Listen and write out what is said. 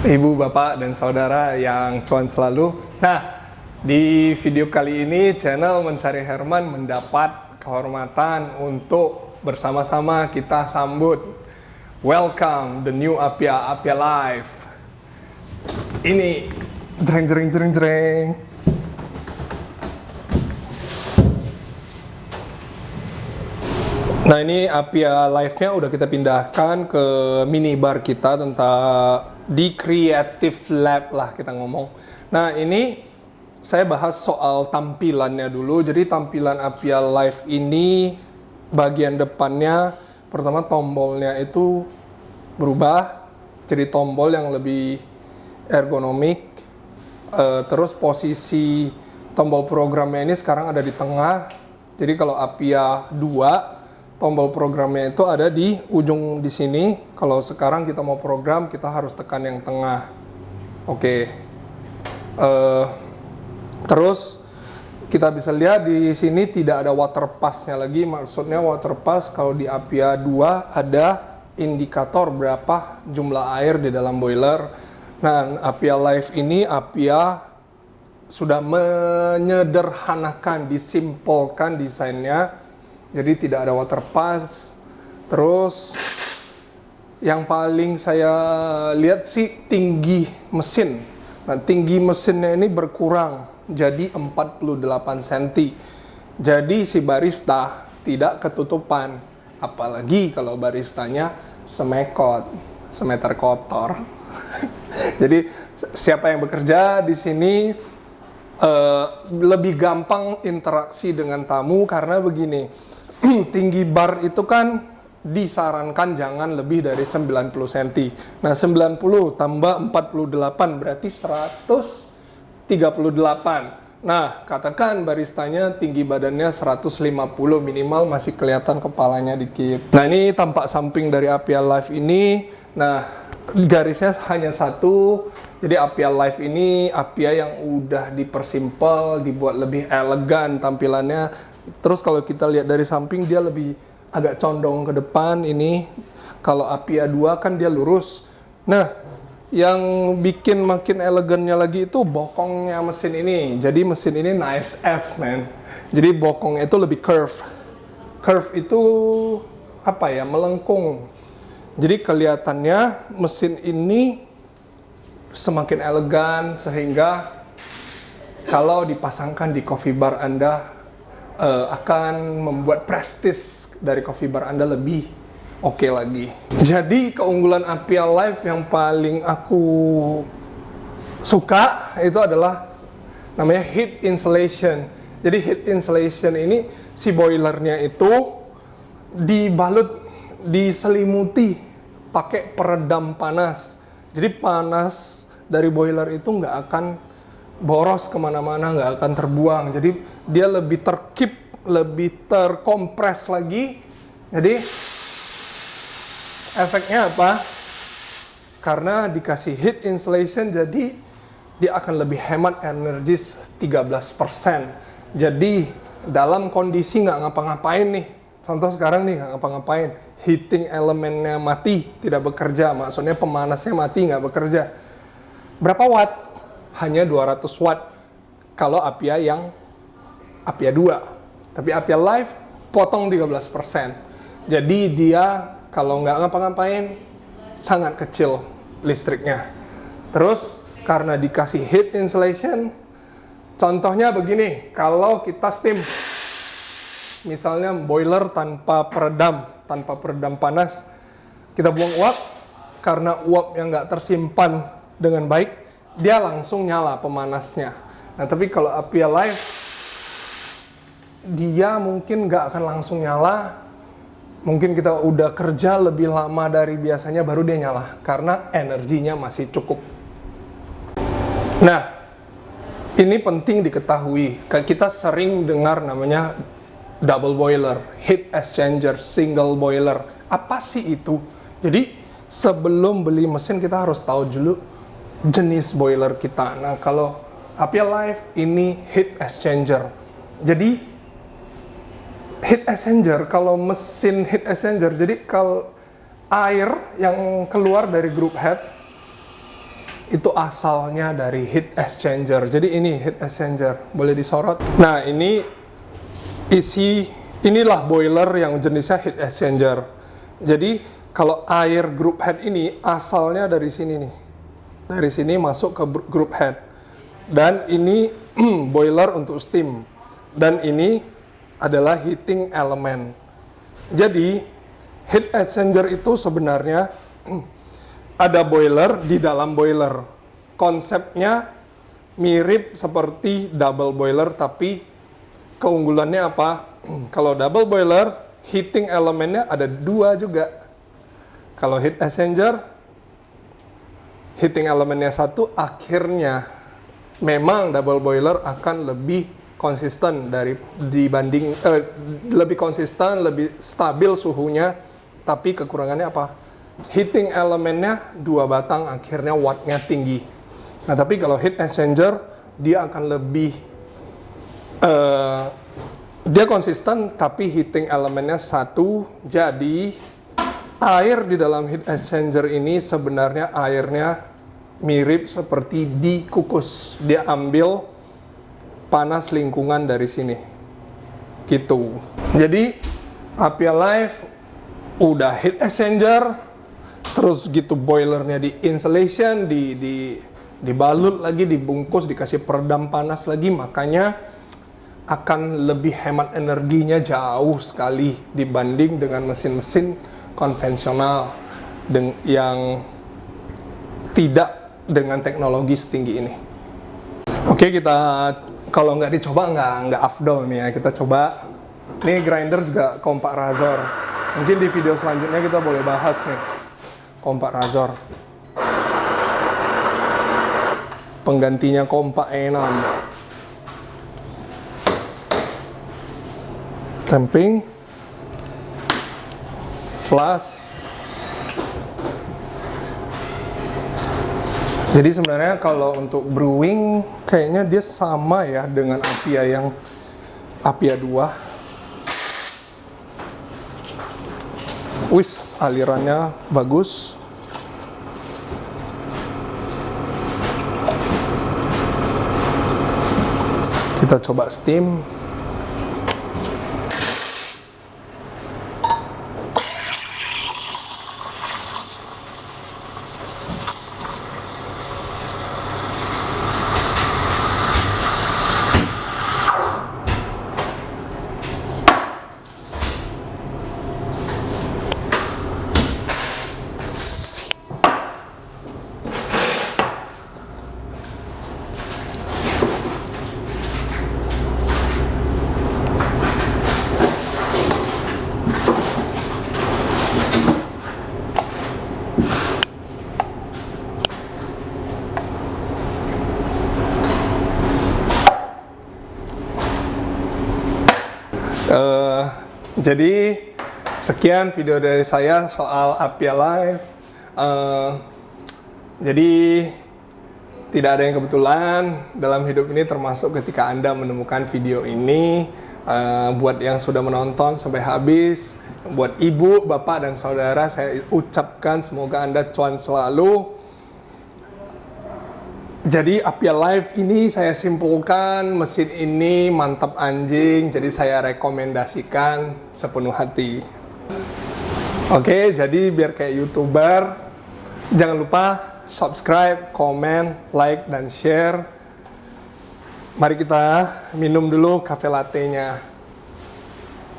Ibu, Bapak, dan Saudara yang cuan selalu. Nah, di video kali ini channel Mencari Herman mendapat kehormatan untuk bersama-sama kita sambut welcome the new Apia Live. Ini jreng. Nah, ini Apia Live-nya udah kita pindahkan ke minibar kita di Creative Lab lah kita ngomong. Nah, ini saya bahas soal tampilannya dulu. Jadi tampilan Apia Live ini bagian depannya pertama tombolnya itu berubah jadi tombol yang lebih ergonomik. Terus posisi tombol programnya ini sekarang ada di tengah. Jadi kalau Apia 2 tombol programnya itu ada di ujung di sini. Kalau sekarang kita mau program, kita harus tekan yang tengah. Oke. Terus kita bisa lihat di sini tidak ada water pass-nya lagi. Maksudnya water pass kalau di Apia 2 ada indikator berapa jumlah air di dalam boiler. Nah, Apia Live ini Apia sudah menyederhanakan, disimpelkan desainnya. Jadi tidak ada water pass. Terus yang paling saya lihat sih tinggi mesin. Nah, tinggi mesinnya ini berkurang jadi 48 cm. Jadi si barista tidak ketutupan. Apalagi kalau baristanya semeter kotor. Jadi siapa yang bekerja di sini lebih gampang interaksi dengan tamu karena begini. Tinggi bar itu kan disarankan jangan lebih dari 90 cm. Nah, 90 tambah 48 berarti 138. Nah, katakan baristanya tinggi badannya 150 minimal, masih kelihatan kepalanya dikit. Nah, ini tampak samping dari Apia Live ini. Nah, garisnya hanya satu. Jadi Apia Live ini Apia yang udah dipersimpel, dibuat lebih elegan tampilannya. Terus kalau kita lihat dari samping dia lebih agak condong ke depan ini. Kalau Apia 2 kan dia lurus. Nah, yang bikin makin elegannya lagi itu bokongnya mesin ini. Jadi mesin ini nice ass, man. Jadi bokongnya itu lebih curve. Curve itu apa ya? Melengkung. Jadi kelihatannya mesin ini semakin elegan sehingga kalau dipasangkan di coffee bar Anda akan membuat prestis dari coffee bar Anda lebih oke lagi. Jadi keunggulan Apia Live yang paling aku suka itu adalah namanya heat insulation. Jadi heat insulation ini si boilernya itu diselimuti pakai peredam panas. Jadi panas dari boiler itu nggak akan boros kemana-mana, nggak akan terbuang. Jadi dia lebih terkip, lebih terkompres lagi. Jadi efeknya apa? Karena dikasih heat insulation, jadi dia akan lebih hemat energi 13%. Jadi dalam kondisi nggak ngapa-ngapain nih, contoh sekarang nih nggak ngapa-ngapain, heating elemennya mati, tidak bekerja, maksudnya pemanasnya mati, nggak bekerja. Berapa watt? Hanya 200 watt kalau Apia yang Apia 2. Tapi Apia Live potong 13%. Jadi dia kalau nggak ngapa-ngapain sangat kecil listriknya. Terus karena dikasih heat insulation, contohnya begini, kalau kita steam, misalnya boiler tanpa peredam panas, kita buang uap, karena uap yang nggak tersimpan dengan baik, dia langsung nyala pemanasnya. Nah, tapi kalau Apia Live, dia mungkin nggak akan langsung nyala. Mungkin kita udah kerja lebih lama dari biasanya baru dia nyala, karena energinya masih cukup. Nah, ini penting diketahui. Kita sering dengar namanya double boiler, heat exchanger, single boiler. Apa sih itu? Jadi sebelum beli mesin kita harus tahu dulu jenis boiler kita. Nah, kalau Apia Live ini heat exchanger. Jadi heat exchanger, kalau mesin heat exchanger, jadi kalau air yang keluar dari group head itu asalnya dari heat exchanger. Jadi ini heat exchanger, boleh disorot. Nah, inilah boiler yang jenisnya heat exchanger. Jadi kalau air group head ini asalnya dari sini nih. Dari sini masuk ke group head. Dan ini boiler untuk steam. Dan ini adalah heating element. Jadi heat exchanger itu sebenarnya ada boiler di dalam boiler. Konsepnya mirip seperti double boiler, tapi keunggulannya apa? Kalau double boiler, heating elemennya ada 2 juga. Kalau heat exchanger, heating elemennya 1, akhirnya memang double boiler akan lebih konsisten lebih konsisten, lebih stabil suhunya, tapi kekurangannya apa? Heating elemennya 2 batang, akhirnya wattnya tinggi. Nah, tapi kalau heat exchanger, dia akan lebih dia konsisten, tapi heating elemennya 1. Jadi air di dalam heat exchanger ini sebenarnya airnya mirip seperti dikukus. Dia ambil panas lingkungan dari sini gitu. Jadi Apia Live udah heat exchanger, terus gitu boilernya di insulation, dibalut lagi, dibungkus, dikasih peredam panas lagi, makanya akan lebih hemat energinya jauh sekali dibanding dengan mesin-mesin konvensional yang tidak dengan teknologi setinggi ini. Oke, kita kalau nggak dicoba nggak afdol nih ya. Kita coba. Nih grinder juga Compact Razor. Mungkin di video selanjutnya kita boleh bahas nih Compact Razor. Penggantinya Compact E6. Tamping, flash. Jadi sebenarnya kalau untuk brewing kayaknya dia sama ya dengan Apia 2. Wis, alirannya bagus. Kita coba steam. Jadi sekian video dari saya soal Apia Live. Jadi tidak ada yang kebetulan dalam hidup ini, termasuk ketika Anda menemukan video ini. Buat yang sudah menonton sampai habis, buat ibu, bapak, dan saudara, saya ucapkan semoga Anda cuan selalu. Jadi Apia Live ini saya simpulkan, mesin ini mantap anjing, jadi saya rekomendasikan sepenuh hati. Oke, jadi biar kayak YouTuber, jangan lupa subscribe, komen, like, dan share. Mari kita minum dulu cafe latte-nya.